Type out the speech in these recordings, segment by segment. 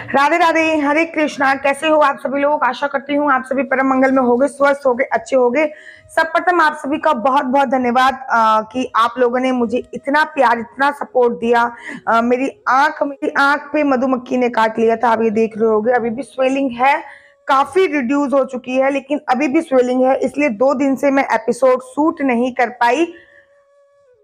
राधे राधे, हरे कृष्णा। कैसे हो आप सभी लोग? आशा करती हूँ आप सभी परम मंगल में होगे, स्वस्थ होगे, अच्छे होगे। सब प्रथम आप सभी का बहुत बहुत धन्यवाद कि आप लोगों ने मुझे इतना प्यार, इतना सपोर्ट दिया। मेरी आंख पे मधुमक्खी ने काट लिया था, आप ये देख रहे होगे। अभी भी स्वेलिंग है, काफी रिड्यूस हो चुकी है, लेकिन अभी भी स्वेलिंग है, इसलिए 2 दिन से मैं एपिसोड शूट नहीं कर पाई।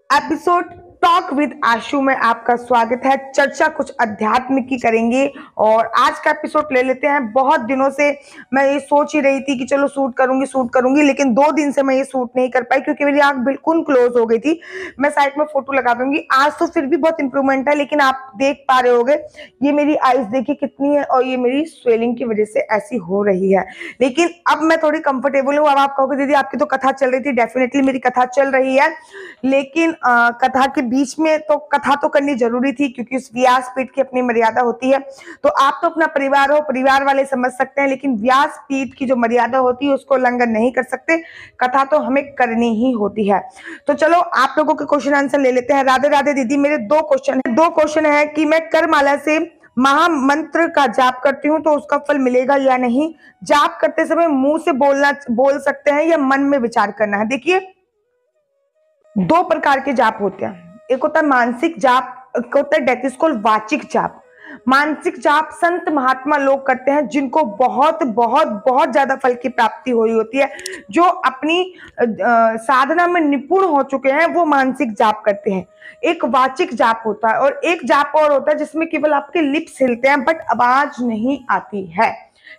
एपिसोड टॉक विद आशु में आपका स्वागत है। चर्चा कुछ अध्यात्म की करेंगे और आज का एपिसोड ले लेते हैं। बहुत दिनों से मैं ये सोच ही रही थी कि चलो शूट करूंगी, लेकिन 2 दिन से मैं ये शूट नहीं कर पाई क्योंकि मेरी आंख बिल्कुल क्लोज हो गई थी। मैं साइड में फोटो लगा दूंगी। आज तो फिर भी बहुत इंप्रूवमेंट है, लेकिन आप देख पा रहे होगे ये मेरी आईज देखिए कितनी है और ये मेरी स्वेलिंग की वजह से ऐसी हो रही है। लेकिन अब मैं थोड़ी कंफर्टेबल हूँ। अब आप कहोगे दीदी आपकी तो कथा चल रही थी। डेफिनेटली मेरी कथा चल रही है, लेकिन कथा के बीच में तो कथा तो करनी जरूरी थी क्योंकि उस व्यासपीठ की अपनी मर्यादा होती है। तो आप तो अपना परिवार हो, परिवार वाले समझ सकते हैं, लेकिन व्यासपीठ की जो मर्यादा होती है उसको उल्लंघन नहीं कर सकते। कथा तो हमें करनी ही होती है। तो चलो आप लोगों के क्वेश्चन आंसर ले लेते हैं। राधे राधे दीदी, मेरे 2 क्वेश्चन है कि मैं करमाला से महामंत्र का जाप करती हूँ तो उसका फल मिलेगा या नहीं। जाप करते समय मुंह से बोल सकते हैं या मन में विचार करना है। देखिए 2 प्रकार के जाप होते हैं। एक होता है मानसिक जाप, एक होता है डेट इज कॉल्ड वाचिक जाप। मानसिक जाप संत महात्मा लोग करते हैं जिनको बहुत बहुत बहुत ज्यादा फल की प्राप्ति हुई होती है। जो अपनी साधना में निपुण हो चुके हैं वो मानसिक जाप करते हैं। एक वाचिक जाप होता है और एक जाप और होता है जिसमें केवल आपके लिप्स हिलते हैं बट आवाज नहीं आती है।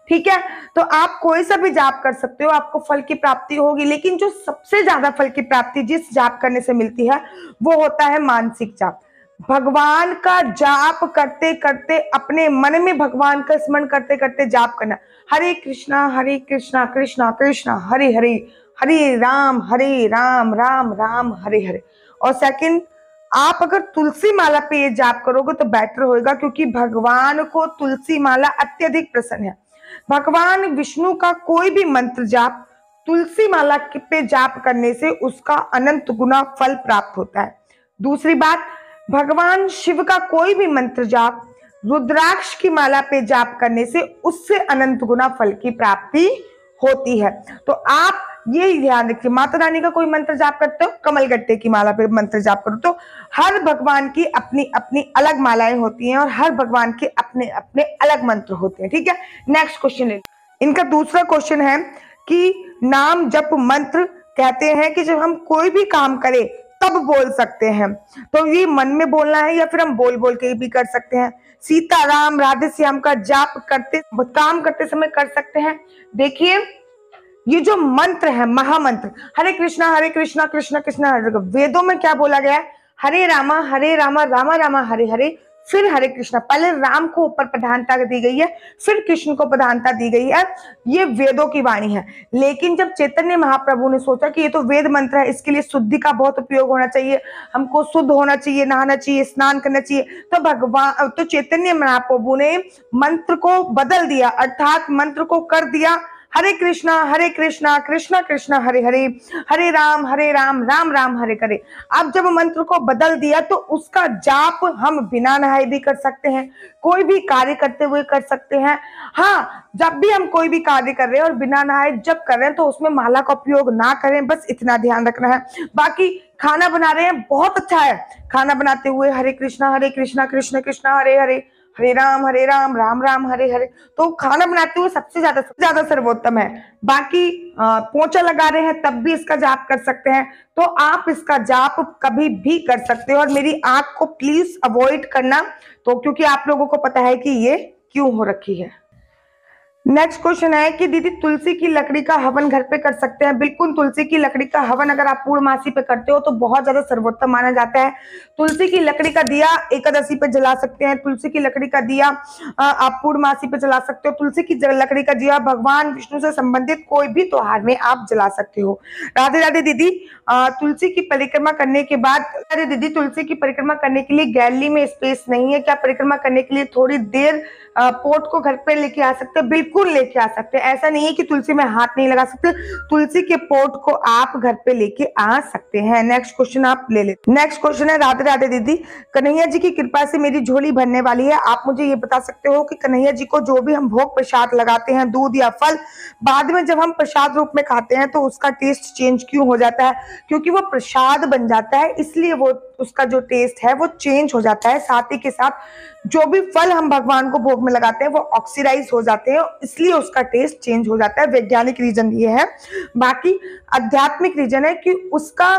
ठीक है, तो आप कोई सा भी जाप कर सकते हो, आपको फल की प्राप्ति होगी। लेकिन जो सबसे ज्यादा फल की प्राप्ति जिस जाप करने से मिलती है वो होता है मानसिक जाप। भगवान का जाप करते करते, अपने मन में भगवान का स्मरण करते करते जाप करना। हरे कृष्णा कृष्णा कृष्णा हरे हरे, हरे राम राम राम हरे हरे। और सेकंड, आप अगर तुलसी माला पे ये जाप करोगे तो बेटर होगा क्योंकि भगवान को तुलसी माला अत्यधिक प्रसन्न है। भगवान विष्णु का कोई भी मंत्र जाप तुलसी माला पे जाप करने से उसका अनंत गुना फल प्राप्त होता है। दूसरी बात, भगवान शिव का कोई भी मंत्र जाप रुद्राक्ष की माला पे जाप करने से उससे अनंत गुना फल की प्राप्ति होती है। तो आप ये ध्यान रखिए, माता रानी का कोई मंत्र जाप करते हो, कमलगट्टे की माला पे मंत्र जाप करो। तो हर भगवान की अपनी अपनी अलग मालाएं होती हैं और हर भगवान के अपने अपने अलग मंत्र होते हैं। ठीक है, नेक्स्ट क्वेश्चन ले। इनका दूसरा क्वेश्चन है कि नाम जप मंत्र कहते हैं कि जब हम कोई भी काम करें तब बोल सकते हैं, तो ये मन में बोलना है या फिर हम बोल बोल के भी कर सकते हैं। सीता राम राधे श्याम का जाप काम करते समय कर सकते हैं। देखिए ये जो मंत्र है महामंत्र, हरे कृष्णा कृष्ण कृष्ण हरे, वेदों में क्या बोला गया है? हरे रामा रामा रामा हरे हरे, फिर हरे कृष्णा। पहले राम को ऊपर प्रधानता दी गई है, फिर कृष्ण को प्रधानता दी गई है। ये वेदों की वाणी है। लेकिन जब चैतन्य महाप्रभु ने सोचा कि ये तो वेद मंत्र है, इसके लिए शुद्धि का बहुत उपयोग होना चाहिए, हमको शुद्ध होना चाहिए, नहाना चाहिए, स्नान करना चाहिए, तो चैतन्य महाप्रभु ने मंत्र को बदल दिया, अर्थात मंत्र को कर दिया हरे कृष्णा कृष्ण कृष्ण हरे हरे, हरे राम राम राम हरे हरे। अब जब मंत्र को बदल दिया तो उसका जाप हम बिना नहाए भी कर सकते हैं, कोई भी कार्य करते हुए कर सकते हैं। हाँ, जब भी हम कोई भी कार्य कर रहे हैं और बिना नहाए जब कर रहे हैं तो उसमें माला का उपयोग ना करें, बस इतना ध्यान रखना है। बाकी खाना बना रहे हैं, बहुत अच्छा है, खाना बनाते हुए हरे कृष्णा कृष्ण कृष्ण हरे हरे, हरे राम राम राम हरे हरे। तो खाना बनाते हुए सबसे ज्यादा सर्वोत्तम है। बाकी पोंछा लगा रहे हैं तब भी इसका जाप कर सकते हैं। तो आप इसका जाप कभी भी कर सकते हो और मेरी आंख को प्लीज अवॉइड करना, तो क्योंकि आप लोगों को पता है कि ये क्यों हो रखी है। नेक्स्ट क्वेश्चन है कि दीदी तुलसी की लकड़ी का हवन घर पे कर सकते हैं? बिल्कुल, तुलसी की लकड़ी का हवन अगर आप पूर्णमासी पे करते हो तो बहुत ज्यादा सर्वोत्तम माना जाता है। तुलसी की लकड़ी का दिया एकादशी पे जला सकते हैं, तुलसी की लकड़ी का दिया आप पूर्णमासी पे जला सकते हो, तुलसी की लकड़ी का दिया भगवान विष्णु से संबंधित कोई भी त्योहार में आप जला सकते हो। राधे राधे दीदी, तुलसी की परिक्रमा करने के बाद, अरे दीदी तुलसी की परिक्रमा करने के लिए गैलरी में स्पेस नहीं है क्या? परिक्रमा करने के लिए थोड़ी देर पोट को घर पे लेके आ सकते हैं, बिल्कुल लेके आ सकते हैं। ऐसा नहीं है कि तुलसी में हाथ नहीं लगा सकते, तुलसी के पोट को आप घर पे लेके आ सकते हैं। नेक्स्ट क्वेश्चन आप ले लेते। नेक्स्ट क्वेश्चन है, राधे राधे दीदी, कन्हैया जी की कृपा से मेरी झोली भरने वाली है। आप मुझे ये बता सकते हो कि कन्हैया जी को जो भी हम भोग प्रसाद लगाते हैं, दूध या फल, बाद में जब हम प्रसाद रूप में खाते हैं तो उसका टेस्ट चेंज क्यों हो जाता है? क्योंकि वो प्रसाद बन जाता है, इसलिए वो उसका जो टेस्ट है वो चेंज हो जाता है। साथ ही के साथ जो भी फल हम भगवान को भोग में लगाते हैं वो ऑक्सीडाइज हो जाते हैं, इसलिए उसका टेस्ट चेंज हो जाता है। वैज्ञानिक रीजन ये है। बाकी आध्यात्मिक रीजन है कि उसका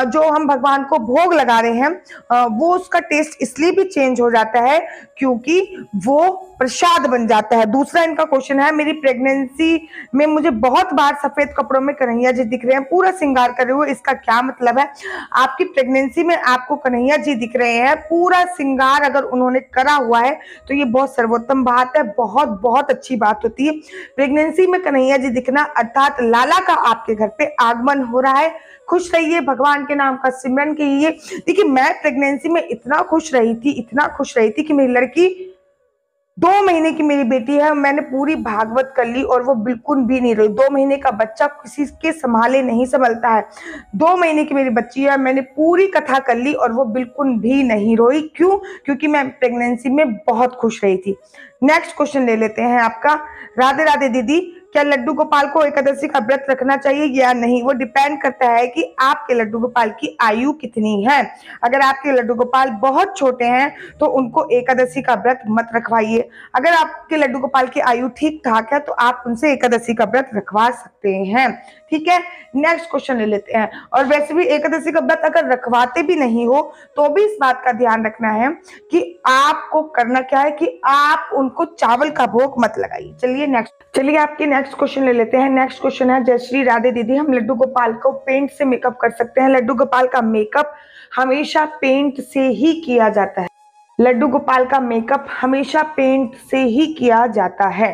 जो हम भगवान को भोग लगा रहे हैं वो उसका टेस्ट इसलिए भी चेंज हो जाता है क्योंकि वो प्रसाद बन जाता है। दूसरा इनका क्वेश्चन है, मेरी प्रेगनेंसी में मुझे बहुत बार सफेद कपड़ों में कन्हैया जी दिख रहे हैं, पूरा श्रृंगार करे हुए, इसका क्या मतलब है? आपकी प्रेगनेंसी में आपको कन्हैया जी दिख रहे हैं, पूरा श्रृंगार अगर उन्होंने करा हुआ है तो ये बहुत सर्वोत्तम बात है, बहुत बहुत अच्छी बात होती है। प्रेगनेंसी में कन्हैया जी दिखना अर्थात लाला का आपके घर पे आगमन हो रहा है। खुश रहिए, भगवान के नाम का सिमरन कीजिए। देखिए, मैं प्रेगनेंसी में इतना खुश रही थी, इतना खुश रही थी कि मेरी लड़की 2 महीने की मेरी बेटी है, मैंने पूरी भागवत कर ली और वो बिल्कुल भी नहीं रोई। 2 महीने का बच्चा किसी के संभाले नहीं संभलता है। 2 महीने की मेरी बच्ची है, मैंने पूरी कथा कर ली और वो बिल्कुल भी नहीं रोई। क्यों? क्योंकि मैं प्रेगनेंसी में बहुत खुश रही थी। नेक्स्ट क्वेश्चन ले लेते हैं आपका, राधे राधे दीदी, क्या लड्डू गोपाल को एकादशी का व्रत रखना चाहिए या नहीं? वो डिपेंड करता है कि आपके लड्डू गोपाल की आयु कितनी है। अगर आपके लड्डू गोपाल बहुत छोटे हैं तो उनको एकादशी का व्रत मत रखवाइए। अगर आपके लड्डू गोपाल की आयु ठीक ठाक है तो आप उनसे एकादशी का व्रत रखवा सकते हैं। ठीक है, नेक्स्ट क्वेश्चन ले लेते हैं। और वैसे भी एकादशी का व्रत अगर रखवाते भी नहीं हो तो भी इस बात का ध्यान रखना है कि आपको करना क्या है कि आप उनको चावल का भोग मत लगाइए। चलिए आपके नेक्स्ट क्वेश्चन ले लेते हैं। नेक्स्ट क्वेश्चन है, जय श्री राधे दीदी, हम लड्डू गोपाल को पेंट से मेकअप कर सकते हैं? लड्डू गोपाल का मेकअप हमेशा पेंट से ही किया जाता है। लड्डू गोपाल का मेकअप हमेशा पेंट से ही किया जाता है।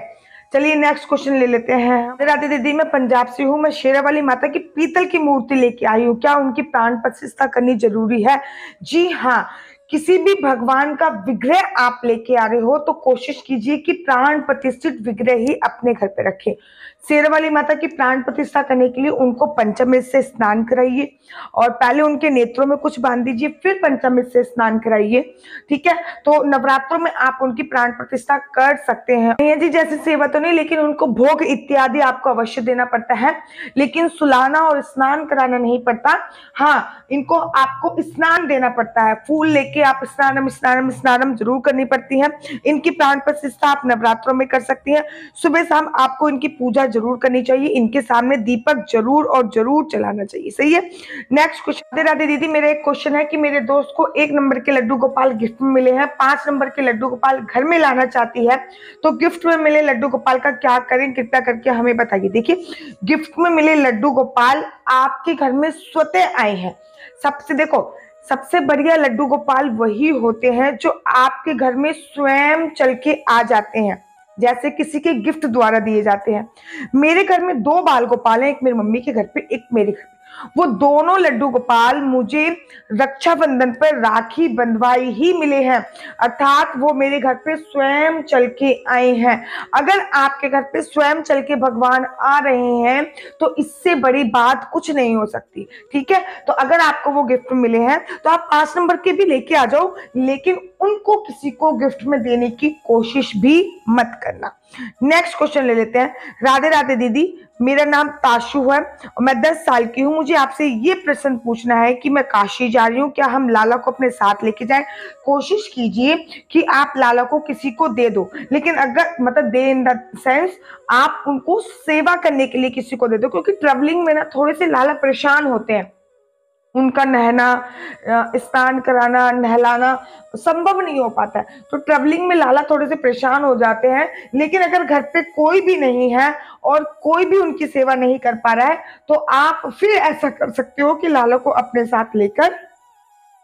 चलिए नेक्स्ट क्वेश्चन ले लेते हैं। राधे दीदी, मैं पंजाब से हूँ, मैं शेरावाली माता की पीतल की मूर्ति लेके आई हूँ, क्या उनकी प्राण प्रतिष्ठा करनी जरूरी है? जी हाँ, किसी भी भगवान का विग्रह आप लेके आ रहे हो तो कोशिश कीजिए कि प्राण प्रतिष्ठित विग्रह ही अपने घर पे रखें। शेरावाली माता की प्राण प्रतिष्ठा करने के लिए उनको पंचामृत से स्नान कराइए और पहले उनके नेत्रों में कुछ बांध दीजिए, फिर पंचामृत से स्नान कराइए। ठीक है, तो नवरात्रों में आप उनकी प्राण प्रतिष्ठा कर सकते हैं। कन्हैया जी जैसी सेवा तो नहीं, लेकिन उनको भोग इत्यादि आपको अवश्य देना पड़ता है, लेकिन सुलाना और स्नान कराना नहीं पड़ता। हाँ, इनको आपको स्नान देना पड़ता है, फूल लेके आप स्नानम स्नानम स्नानम जरूर करनी पड़ती है। इनकी प्राण प्रतिष्ठा आप नवरात्रों में कर सकती हैं। सुबह शाम आपको इनकी पूजा जरूर करनी चाहिए, इनके सामने दीपक जरूर और जरूर जलाना चाहिए। सही है। नेक्स्ट क्वेश्चन, राधे दीदी, मेरा एक क्वेश्चन है कि मेरे दोस्त को 1 नंबर के लड्डू गोपाल गिफ्ट में मिले हैं, 5 नंबर के लड्डू गोपाल घर में लाना चाहती है, तो गिफ्ट में मिले लड्डू गोपाल का क्या करें, कृपया करके हमें बताइए। देखिए, गिफ्ट में मिले लड्डू गोपाल आपके घर में स्वतः आए हैं। सबसे बढ़िया लड्डू गोपाल वही होते हैं जो आपके घर में स्वयं चल के आ जाते हैं, जैसे किसी के गिफ्ट द्वारा दिए जाते हैं। मेरे घर में 2 बाल गोपाल हैं, एक मेरी मम्मी के घर पे, एक मेरे घर पे। वो दोनों लड्डू गोपाल मुझे रक्षाबंधन पर राखी बंधवाई ही मिले हैं, अर्थात वो मेरे घर पे स्वयं चल के आए हैं। अगर आपके घर पे स्वयं चल के भगवान आ रहे हैं तो इससे बड़ी बात कुछ नहीं हो सकती। ठीक है, तो अगर आपको वो गिफ्ट मिले हैं तो आप 5 नंबर के भी लेके आ जाओ, लेकिन उनको किसी को गिफ्ट में देने की कोशिश भी मत करना। नेक्स्ट क्वेश्चन ले लेते हैं। राधे राधे दीदी, मेरा नाम ताशु है और मैं 10 साल की हूँ। मुझे आपसे ये प्रश्न पूछना है कि मैं काशी जा रही हूँ, क्या हम लाला को अपने साथ लेके जाएं? कोशिश कीजिए कि आप लाला को किसी को दे दो, लेकिन अगर मतलब दे इन द सेंस आप उनको सेवा करने के लिए किसी को दे दो, क्योंकि ट्रेवलिंग में ना थोड़े से लाला परेशान होते हैं। उनका नहना, स्नान कराना, नहलाना संभव नहीं हो पाता है, तो ट्रेवलिंग में लाला थोड़े से परेशान हो जाते हैं। लेकिन अगर घर पे कोई भी नहीं है और कोई भी उनकी सेवा नहीं कर पा रहा है तो आप फिर ऐसा कर सकते हो कि लाला को अपने साथ लेकर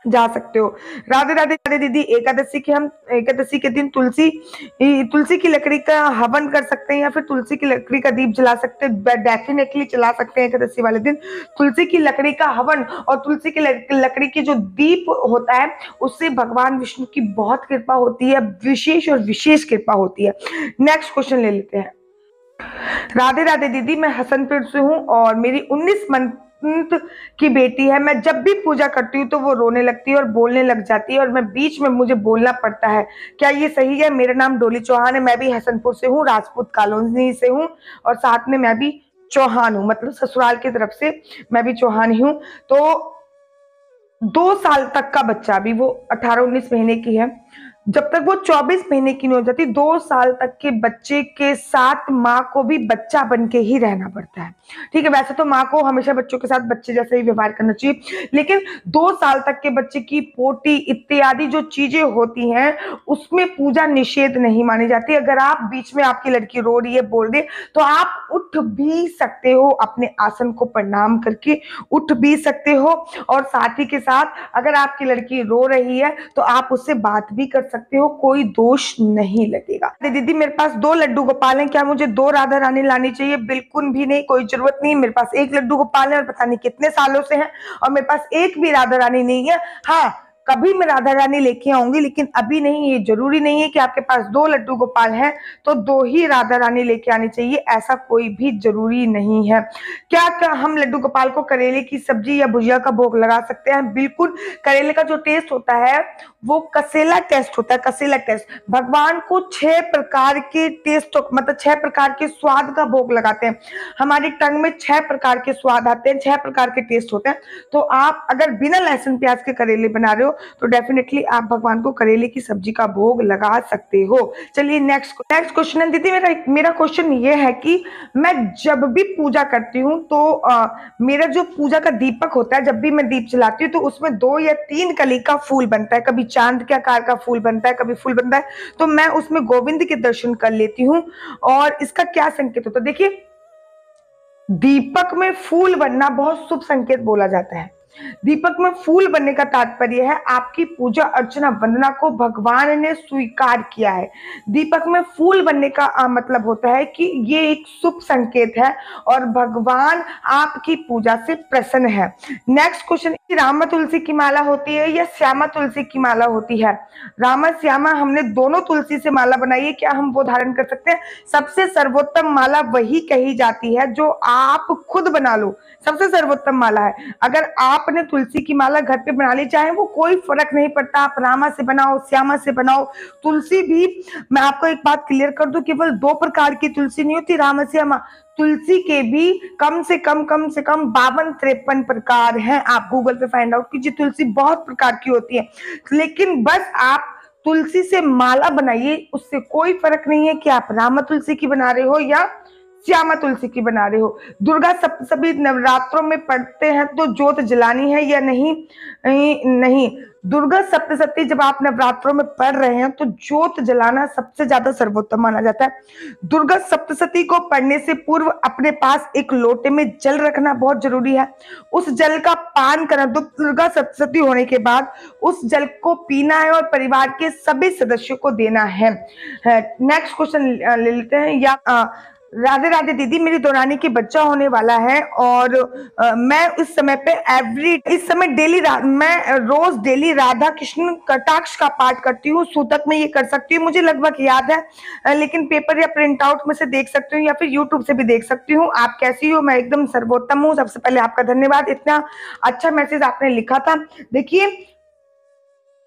जा सकते हो। राधे राधे राधे दीदी, एकादशी के दिन तुलसी की लकड़ी का हवन कर सकते हैं या फिर तुलसी की लकड़ी का दीप जला सकते हैं, डेफिनेटली जला सकते हैं एकादशी वाले दिन। तुलसी की लकड़ी का हवन और तुलसी की लकड़ी की जो दीप होता है उससे भगवान विष्णु की बहुत कृपा होती है, विशेष और विशेष कृपा होती है। नेक्स्ट क्वेश्चन ले लेते हैं। राधे राधे दीदी, मैं हसनपुर से हूँ और मेरी 19 मंथ की बेटी है। मैं जब भी पूजा करती हूँ तो वो रोने लगती है और बोलने लग जाती है और मैं बीच में मुझे बोलना पड़ता है, क्या ये सही है? मेरा नाम डोली चौहान है, मैं भी हसनपुर से हूँ, राजपूत कॉलोनी से हूँ और साथ में मैं भी चौहान हूँ, मतलब ससुराल की तरफ से मैं भी चौहान ही हूँ। तो 2 साल तक का बच्चा, अभी वो 18-19 महीने की है, जब तक वो 24 महीने की नहीं हो जाती, 2 साल तक के बच्चे के साथ माँ को भी बच्चा बन के ही रहना पड़ता है। ठीक है, वैसे तो माँ को हमेशा बच्चों के साथ बच्चे जैसे ही व्यवहार करना चाहिए, लेकिन 2 साल तक के बच्चे की पोटी इत्यादि जो चीजें होती हैं उसमें पूजा निषेध नहीं मानी जाती। अगर आप बीच में, आपकी लड़की रो रही है, बोल रही है, तो आप उठ भी सकते हो, अपने आसन को प्रणाम करके उठ भी सकते हो। और साथ ही के साथ अगर आपकी लड़की रो रही है तो आप उससे बात भी कर सकते हो, कोई दोष नहीं लगेगा। दीदी, मेरे पास 2 लड्डू गोपाल हैं, क्या मुझे 2 राधा रानी लानी चाहिए? बिल्कुल भी नहीं, कोई जरूरत नहीं। मेरे पास 1 लड्डू गोपाल है और पता नहीं कितने सालों से है, और मेरे पास एक भी राधा रानी नहीं है। हाँ, कभी मैं राधा रानी लेके आऊंगी, लेकिन अभी नहीं। ये जरूरी नहीं है कि आपके पास 2 लड्डू गोपाल हैं तो 2 ही राधा रानी लेके आनी चाहिए, ऐसा कोई भी जरूरी नहीं है। क्या हम लड्डू गोपाल को करेले की सब्जी या भुजिया का भोग लगा सकते हैं? बिल्कुल। करेले का जो टेस्ट होता है वो कसेला टेस्ट होता है, कसेला टेस्ट। भगवान को 6 प्रकार के टेस्ट, मतलब 6 प्रकार के स्वाद का भोग लगाते हैं। हमारी टंग में 6 प्रकार के स्वाद आते हैं, 6 प्रकार के टेस्ट होते हैं। तो आप अगर बिना लहसुन प्याज के करेले बना रहे हो तो डेफिनेटली आप भगवान को करेले की सब्जी का भोग लगा सकते हो। चलिए नेक्स्ट क्वेश्चन है दीदी, मेरा क्वेश्चन ये है कि मैं जब भी पूजा करती हूँ तो मेरा जो पूजा का दीपक होता है, जब भी मैं दीप जलाती हूँ तो उसमें 2 या 3 कली का फूल बनता है, कभी चांद के आकार का फूल बनता है, कभी फूल बनता है, तो मैं उसमें गोविंद के दर्शन कर लेती हूँ। और इसका क्या संकेत होता है? देखिए, दीपक में फूल बनना बहुत शुभ संकेत बोला जाता है। दीपक में फूल बनने का तात्पर्य है आपकी पूजा अर्चना वंदना को भगवान ने स्वीकार किया है। दीपक में फूल बनने का मतलब होता है कि ये एक शुभ संकेत है और भगवान आपकी पूजा से प्रसन्न है। नेक्स्ट क्वेश्चन, रामा तुलसी की माला होती है या श्यामा तुलसी की माला होती है? रामा श्यामा हमने दोनों तुलसी से माला बनाई है, क्या हम वो धारण कर सकते हैं? सबसे सर्वोत्तम माला वही कही जाती है जो आप खुद बना लो, सबसे सर्वोत्तम माला है। अगर आपने तुलसी की माला घर पे बना ली, चाहे वो कोई फर्क नहीं पड़ता, आप रामा से बनाओ, श्यामा से बनाओ, तुलसी भी, मैं आपको एक बात क्लियर कर दूं, केवल 2 प्रकार की तुलसी नहीं होती, रामा श्यामा। तुलसी के भी कम से कम 52-53 प्रकार हैं। आप गूगल पे फाइंड आउट कीजिए, तुलसी बहुत प्रकार की होती है। लेकिन बस आप तुलसी से माला बनाइए, उससे कोई फर्क नहीं है कि आप रामा तुलसी की बना रहे हो या श्यामा तुलसी की बना रहे हो। दुर्गा सप्तशती नवरात्रों में पढ़ते हैं तो ज्योत जलानी है या नहीं? नहीं, दुर्गा सप्तशती जब आप नवरात्रों में पढ़ रहे हैं तो ज्योत जलाना सबसे ज्यादा सर्वोत्तम माना जाता है। दुर्गा सप्तशती को पढ़ने से पूर्व अपने पास एक लोटे में जल रखना बहुत जरूरी है। उस जल का पान करना, दुर्गा सप्तशती होने के बाद उस जल को पीना है और परिवार के सभी सदस्यों को देना है। नेक्स्ट क्वेश्चन ले लेते हैं। या राधे राधे दीदी, मेरी दौरानी की बच्चा होने वाला है और मैं इस समय मैं रोज डेली राधा कृष्ण कटाक्ष का पाठ करती हूँ। सूतक में ये कर सकती हूँ, मुझे लगभग याद है, लेकिन पेपर या प्रिंट आउट में से देख सकती हूँ या फिर यूट्यूब से भी देख सकती हूँ। आप कैसी हो? मैं एकदम सर्वोत्तम हूँ। सबसे पहले आपका धन्यवाद, इतना अच्छा मैसेज आपने लिखा था। देखिए,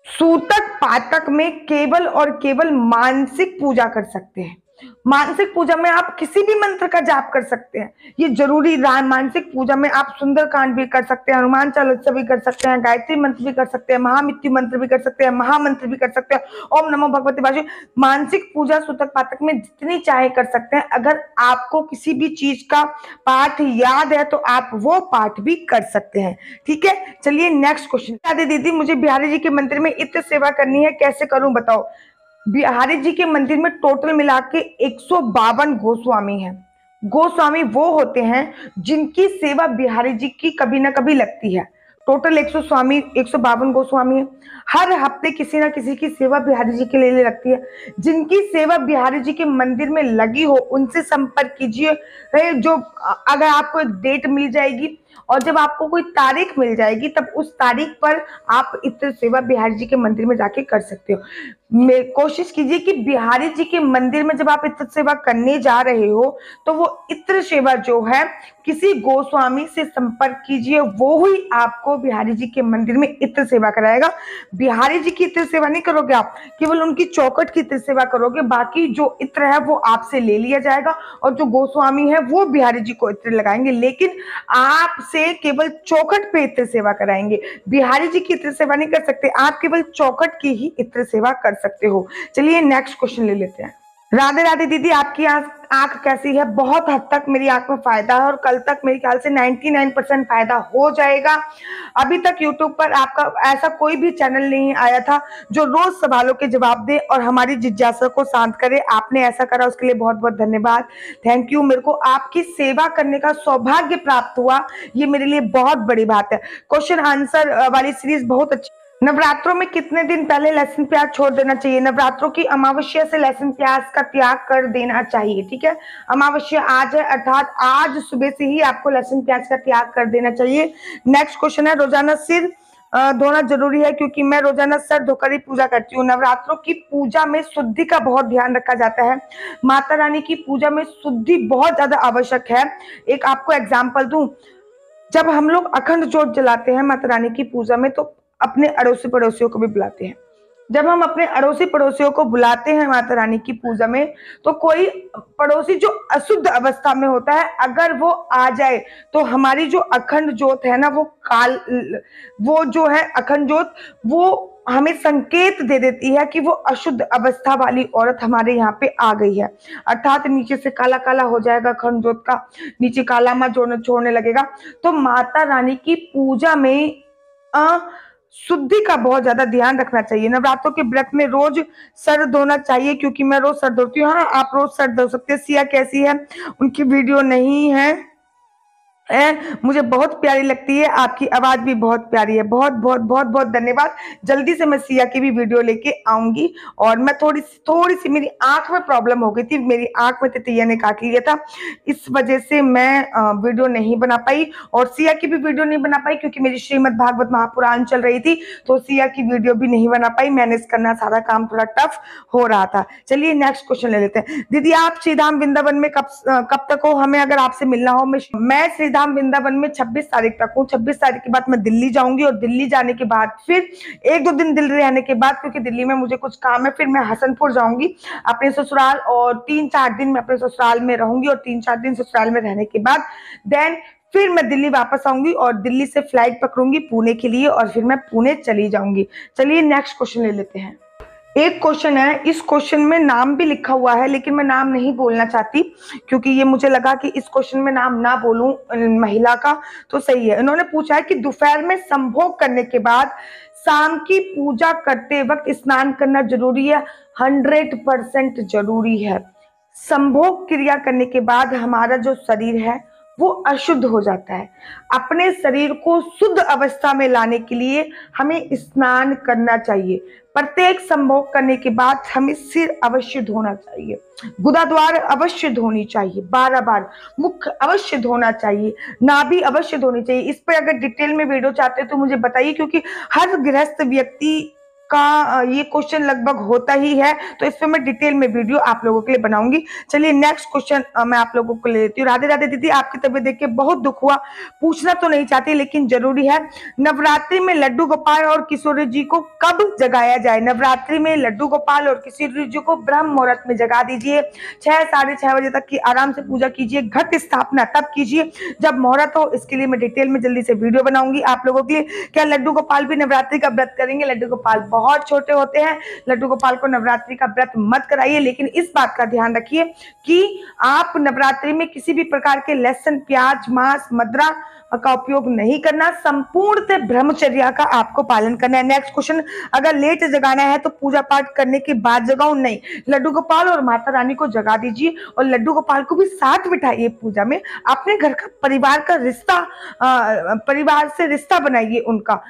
सूतक पाठक में केवल और केवल मानसिक पूजा कर सकते हैं। मानसिक पूजा में आप किसी भी मंत्र का जाप कर सकते हैं, ये जरूरी मानसिक पूजा में आप सुंदरकांड भी कर सकते हैं, हनुमान चालीसा भी कर सकते हैं, गायत्री मंत्र भी कर सकते हैं, महामृत्यु मंत्र भी कर सकते हैं, महामंत्र भी कर सकते हैं, ओम नमो भगवते वासुदेवाय। मानसिक पूजा सूतक पाठक में जितनी चाहे कर सकते हैं। अगर आपको किसी भी चीज का पाठ याद है तो आप वो पाठ भी कर सकते हैं। ठीक है, चलिए नेक्स्ट क्वेश्चन। राधे दीदी, मुझे बिहारी जी के मंदिर में इत्र सेवा करनी है, कैसे करूं बताओ? बिहारी जी के मंदिर में टोटल मिला के 152 गोस्वामी हैं। गोस्वामी वो होते हैं जिनकी सेवा बिहारी जी की कभी ना कभी लगती है। टोटल 100 स्वामी, 152 गोस्वामी है। हर हफ्ते किसी ना किसी की सेवा बिहारी जी के लिए लगती है। जिनकी सेवा बिहारी जी के मंदिर में लगी हो उनसे संपर्क कीजिए। जो अगर आपको एक डेट मिल जाएगी और जब आपको कोई तारीख मिल जाएगी तब उस तारीख पर आप इत्र सेवा बिहारी जी के मंदिर में जाके कर सकते हो। कोशिश कीजिए कि बिहारी जी के मंदिर में जब आप इत्र सेवा करने जा रहे हो तो वो इत्र सेवा जो है किसी गोस्वामी से संपर्क कीजिए, वो ही आपको बिहारी जी के मंदिर में इत्र सेवा कराएगा। बिहारी जी की इत्र सेवा नहीं करोगे आप, केवल उनकी चौखट की इत्र सेवा करोगे, बाकी जो इत्र है वो आपसे ले लिया जाएगा और जो गोस्वामी है वो बिहारी जी को इत्र लगाएंगे, लेकिन आपसे केवल चौखट पे इत्र सेवा कराएंगे। बिहारी जी की इत्र सेवा नहीं कर सकते, आप केवल चौखट की ही इत्र सेवा कर सकते हो। चलिए नेक्स्ट क्वेश्चन ले लेते हैं। राधे राधे दीदी, आपकी आंख कैसी है? बहुत हद तक मेरी आंख में फायदा है और कल तक मेरे ख्याल से 99% फायदा हो जाएगा। अभी तक YouTube पर आपका ऐसा कोई भी चैनल नहीं आया था जो रोज सवालों के जवाब दे और हमारी जिज्ञासा को शांत करे। आपने ऐसा करा, उसके लिए बहुत बहुत धन्यवाद, थैंक यू। मेरे को आपकी सेवा करने का सौभाग्य प्राप्त हुआ, ये मेरे लिए बहुत बड़ी बात है। क्वेश्चन आंसर वाली सीरीज बहुत अच्छी। नवरात्रों में कितने दिन पहले लहसुन प्याज छोड़ देना चाहिए? नवरात्रों की अमावस्या से लहसुन प्याज का त्याग कर देना चाहिए, ठीक है। अमावस्या आज है, अर्थात आज सुबह से ही आपको लहसुन प्याज का त्याग कर देना चाहिए। नेक्स्ट क्वेश्चन है, रोजाना सिर धोना जरूरी है? क्योंकि मैं रोजाना सर धोकर ही पूजा करती हूँ। नवरात्रों की पूजा में शुद्धि का बहुत ध्यान रखा जाता है। माता रानी की पूजा में शुद्धि बहुत ज्यादा आवश्यक है। एक आपको एग्जाम्पल दूं, जब हम लोग अखंड ज्योत जलाते हैं माता रानी की पूजा में तो अपने अड़ोसी पड़ोसियों को भी बुलाते हैं। जब हम अपने अड़ोसी पड़ोसियों को बुलाते हैं माता रानी की पूजा में तो कोई पड़ोसी जो अशुद्ध अवस्था में होता है अगर वो आ जाए तो हमारी जो अखंड ज्योत है ना वो जो है अखंड ज्योत वो हमें संकेत दे देती है कि वो अशुद्ध अवस्था वाली औरत हमारे यहाँ पे आ गई है, अर्थात नीचे से काला काला हो जाएगा अखंड ज्योत का, नीचे कालामा छोड़ने लगेगा। तो माता रानी की पूजा में शुद्धि का बहुत ज्यादा ध्यान रखना चाहिए। नवरात्रों के व्रत में रोज सर धोना चाहिए? क्योंकि मैं रोज सर धोती हूँ। हाँ, आप रोज सर धो सकते हैं। सिया कैसी है? उनकी वीडियो नहीं है, मुझे बहुत प्यारी लगती है, आपकी आवाज भी बहुत प्यारी है। बहुत बहुत बहुत बहुत धन्यवाद। जल्दी से मैं सिया की भी वीडियो लेके आऊंगी। और मैं थोड़ी सी मेरी आंख में प्रॉब्लम हो गई थी, मेरी आंख में तितैया ने काट लिया था, इस वजह से मैं वीडियो नहीं बना पाई और सिया की भी वीडियो नहीं बना पाई क्योंकि मेरी श्रीमद् भागवत महापुराण चल रही थी, तो सिया की वीडियो भी नहीं बना पाई। मैनेज करना सारा काम थोड़ा टफ हो रहा था। चलिए नेक्स्ट क्वेश्चन ले लेते हैं। दीदी आप श्रीधाम वृंदावन में कब तक हो? हमें अगर आपसे मिलना हो, मैं श्रीधाम वृंदावन में 26 तारीख तक हूँ। 26 तारीख के बाद मैं दिल्ली जाऊंगी और दिल्ली जाने के बाद फिर 1-2 दिन दिल्ली रहने के बाद, क्योंकि दिल्ली में मुझे कुछ काम है, फिर मैं हसनपुर जाऊंगी अपने ससुराल और 3-4 दिन मैं अपने ससुराल में रहूंगी और 3-4 दिन ससुराल में रहने के बाद देन फिर मैं दिल्ली वापस आऊंगी और दिल्ली से फ्लाइट पकड़ूंगी पुणे के लिए और फिर मैं पुणे चली जाऊंगी। चलिए नेक्स्ट क्वेश्चन ले लेते हैं। एक क्वेश्चन है, इस क्वेश्चन में नाम भी लिखा हुआ है लेकिन मैं नाम नहीं बोलना चाहती क्योंकि ये मुझे लगा कि इस क्वेश्चन में नाम ना बोलूं महिला का तो सही है। इन्होंने पूछा है कि दोपहर में संभोग करने के बाद शाम की पूजा करते वक्त स्नान करना जरूरी है? 100% जरूरी है। संभोग क्रिया करने के बाद हमारा जो शरीर है वो अशुद्ध हो जाता है। अपने शरीर को शुद्ध अवस्था में लाने के लिए हमें स्नान करना चाहिए। प्रत्येक संभोग करने के बाद हमें सिर अवश्य धोना चाहिए, गुदाद्वार अवश्य धोनी चाहिए, 12 बार मुख अवश्य धोना चाहिए, नाभि अवश्य धोनी चाहिए। इस पर अगर डिटेल में वीडियो चाहते हो तो मुझे बताइए क्योंकि हर गृहस्थ व्यक्ति का ये क्वेश्चन लगभग होता ही है, तो इस पे मैं डिटेल में वीडियो आप लोगों के लिए बनाऊंगी। चलिए नेक्स्ट क्वेश्चन मैं आप लोगों को ले लेती हूँ। राधे राधे दीदी, आपकी तबीयत देख के बहुत दुख हुआ, पूछना तो नहीं चाहती लेकिन जरूरी है। नवरात्रि में लड्डू गोपाल और किशोरी जी को कब जगाया जाए? नवरात्रि में लड्डू गोपाल और किशोरी जी को ब्रह्म मुहूर्त में जगा दीजिए। 6-6:30 बजे तक की आराम से पूजा कीजिए। घट स्थापना तब कीजिए जब मुहूर्त हो। इसके लिए मैं डिटेल में जल्दी से वीडियो बनाऊंगी आप लोगों के लिए। क्या लड्डू गोपाल भी नवरात्रि का व्रत करेंगे? लड्डू गोपाल बहुत छोटे होते हैं, लड्डू गोपाल को नवरात्रि का व्रत मत कराइए। लेकिन इस बात का ध्यान रखिए कि आप नवरात्रि में किसी भी प्रकार के लहसुन, प्याज, मांस, मदिरा का उपयोग नहीं करना। संपूर्ण ब्रह्मचर्या का आपको पालन करना है। नेक्स्ट क्वेश्चन, अगर लेट जगाना है तो पूजा पाठ करने के बाद जगाओ? नहीं, लड्डू गोपाल और माता रानी को जगा दीजिए और लड्डू गोपाल को भी साथ बिठाइए पूजा में। अपने घर का परिवार का रिश्ता, परिवार से रिश्ता बनाइए उनका।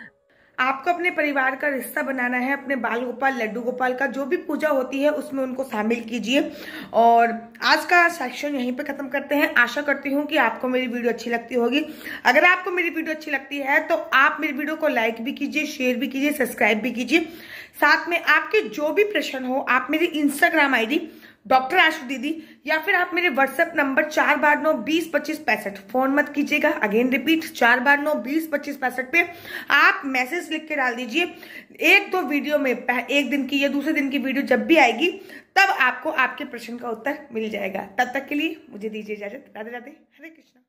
आपको अपने परिवार का रिश्ता बनाना है। अपने बाल गोपाल, लड्डू गोपाल का जो भी पूजा होती है उसमें उनको शामिल कीजिए। और आज का सेक्शन यहीं पे खत्म करते हैं। आशा करती हूँ कि आपको मेरी वीडियो अच्छी लगती होगी। अगर आपको मेरी वीडियो अच्छी लगती है तो आप मेरी वीडियो को लाइक भी कीजिए, शेयर भी कीजिए, सब्सक्राइब भी कीजिए। साथ में आपके जो भी प्रश्न हो आप मेरी इंस्टाग्राम आईडी डॉक्टर आशु दीदी या फिर आप मेरे व्हाट्सएप नंबर 429202565, फोन मत कीजिएगा, अगेन रिपीट 429202565 पे आप मैसेज लिख के डाल दीजिए। एक दो वीडियो में, एक दिन की या दूसरे दिन की वीडियो जब भी आएगी तब आपको आपके प्रश्न का उत्तर मिल जाएगा। तब तक के लिए मुझे दीजिए इजाजत। राधे राधे, हरे कृष्णा।